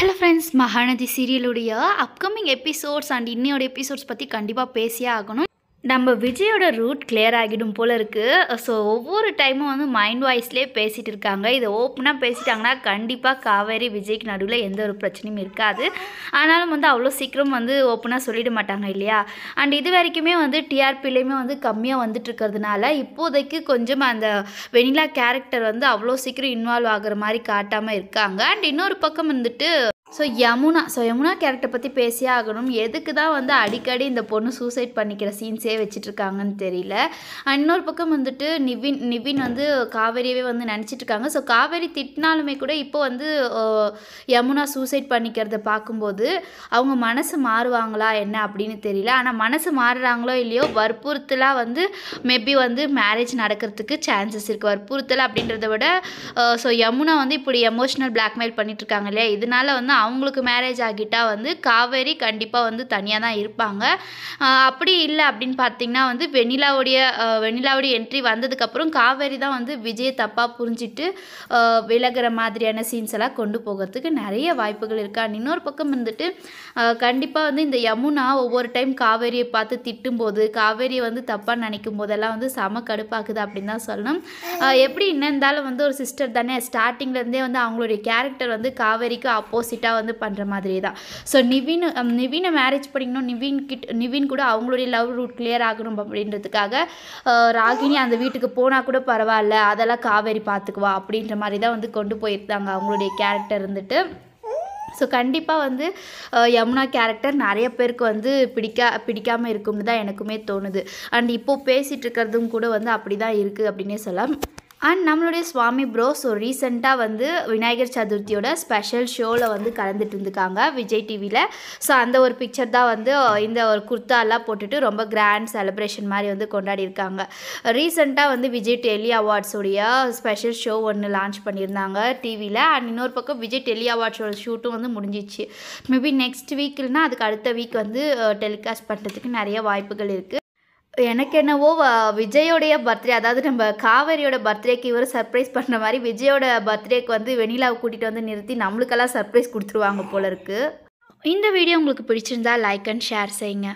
Hello friends, Mahanadhi சீரியலுடைய upcoming episodes and இன்னையோட episodes பற்றி கண்டிப்பாக பேசியே ஆகணும். நம்ம விஜயோட ரூட் கிளியர் ஆகிடும் போல் இருக்குது. ஸோ ஒவ்வொரு டைமும் வந்து மைண்ட் வாய்ஸ்லேயே பேசிகிட்டு இருக்காங்க. இதை ஓப்பனாக பேசிட்டாங்கன்னா கண்டிப்பாக காவேரி விஜய்க்கு நடுவில் எந்த ஒரு பிரச்சனையும் இருக்காது. ஆனாலும் வந்து அவ்வளோ சீக்கிரம் வந்து ஓப்பனாக சொல்லிட மாட்டாங்க இல்லையா. அண்ட் இது வரைக்குமே வந்து டிஆர்பிலையுமே வந்து கம்மியாக வந்துட்டு இருக்கிறதுனால இப்போதைக்கு கொஞ்சம் அந்த வெனிலா கேரக்டர் வந்து அவ்வளோ சீக்கிரம் இன்வால்வ் ஆகிற மாதிரி காட்டாமல் இருக்காங்க. அண்ட் இன்னொரு பக்கம் வந்துட்டு யமுனா கேரக்டர் பற்றி பேசியே ஆகணும். எதுக்கு தான் வந்து அடிக்கடி இந்த பொண்ணு சூசைட் பண்ணிக்கிற சீன்ஸே வச்சுட்ருக்காங்கன்னு தெரியல. இன்னொரு பக்கம் வந்துட்டு நிவின் வந்து காவேரியவே வந்து நினச்சிட்ருக்காங்க. ஸோ காவேரி திட்டினாலுமே கூட இப்போ வந்து யமுனா சூசைட் பண்ணிக்கிறத பார்க்கும்போது அவங்க மனசு மாறுவாங்களா என்ன அப்படின்னு தெரியல. ஆனால் மனசு மாறுறாங்களோ இல்லையோ வற்புறுத்தலாக வந்து மேபி வந்து மேரேஜ் நடக்கிறதுக்கு சான்சஸ் இருக்குது. வற்புறுத்தல் அப்படின்றத விட யமுனா வந்து இப்படி எமோஷ்னல் பிளாக்மெயில் பண்ணிகிட்ருக்காங்க இல்லையா. இதனால வந்து அவங்களுக்கு மேரேஜ் ஆகிட்டால் வந்து காவேரி கண்டிப்பாக வந்து தனியாக தான் இருப்பாங்க. அப்படி இல்லை அப்படின்னு பார்த்தீங்கன்னா வந்து வெண்ணிலாவுடைய என்ட்ரி வந்ததுக்கப்புறம் காவேரி தான் வந்து விஜய் தப்பாக புரிஞ்சிட்டு விலகிற மாதிரியான சீன்ஸ் எல்லாம் கொண்டு போகிறதுக்கு நிறைய வாய்ப்புகள் இருக்கா. இன்னொரு பக்கம் வந்துட்டு கண்டிப்பாக வந்து இந்த யமுனா ஒவ்வொரு டைம் காவேரியை பார்த்து திட்டும்போது காவேரியை வந்து தப்பாக நினைக்கும் போதெல்லாம் வந்து செம கடுப்பாக்குது அப்படின்னு தான் சொல்லணும். எப்படி என்ன இருந்தாலும் வந்து ஒரு சிஸ்டர் தானே, ஸ்டார்டிங்லேருந்தே வந்து அவங்களுடைய கேரக்டர் வந்து காவேரிக்கு ஆப்போசிட்டாக வந்து பண்ணுற மாதிரி தான். ஸோ நிவினை மேரேஜ் பண்ணிக்கணும், நிவின் கூட அவங்களுடைய லவ் ரூட் கிளியர் ஆகணும் அப்படின்றதுக்காக ராகினி அந்த வீட்டுக்கு போனால் கூட பரவாயில்ல, அதெல்லாம் காவேரி பார்த்துக்குவா அப்படின்ற மாதிரி தான் வந்து கொண்டு போயிருந்தாங்க அவங்களுடைய கேரக்டர் இருந்துட்டு. ஸோ கண்டிப்பாக வந்து யமுனா கேரக்டர் நிறைய பேருக்கு வந்து பிடிக்காமல் இருக்கும்னு தான் எனக்குமே தோணுது. அண்ட் இப்போது பேசிகிட்டு இருக்கிறதும் கூட வந்து அப்படி தான் இருக்குது அப்படின்னே சொல்லலாம். அண்ட் நம்மளுடைய சுவாமி ப்ரோ ரீசெண்டாக வந்து விநாயகர் சதுர்த்தியோட ஸ்பெஷல் ஷோவில் வந்து கலந்துட்டு இருந்துக்காங்க விஜய் டிவியில். ஸோ அந்த ஒரு பிக்சர் தான் வந்து இந்த ஒரு குர்த்தாலாம் போட்டுட்டு ரொம்ப கிராண்ட் செலிப்ரேஷன் மாதிரி வந்து கொண்டாடி இருக்காங்க. ரீசெண்டாக வந்து விஜய் டெல்லி அவார்ட்ஸோடைய ஸ்பெஷல் ஷோ ஒன்று லான்ச் பண்ணியிருந்தாங்க டிவியில். அண்ட் இன்னொரு பக்கம் விஜய் டெல்லி அவார்ட்ஸோட ஷூட்டும் வந்து முடிஞ்சிச்சு. மேபி நெக்ஸ்ட் வீக் இல்லைனா அதுக்கு அடுத்த வீக் வந்து டெலிகாஸ்ட் பண்ணுறதுக்கு நிறைய வாய்ப்புகள் இருக்குது. எனக்கு என்னவோ விஜயோடைய பர்த்டே, அதாவது நம்ம காவேரியோட பர்த்டேக்கு இவர் சர்ப்ரைஸ் பண்ணுற மாதிரி விஜயோட பர்த்டேக்கு வந்து வெண்ணிலாவை கூட்டிகிட்டு வந்து நிறுத்தி நம்மளுக்கெல்லாம் சர்ப்ரைஸ் கொடுத்துருவாங்க போல இருக்குது. இந்த வீடியோ உங்களுக்கு பிடிச்சிருந்தா லைக் அண்ட் ஷேர் செய்யுங்க.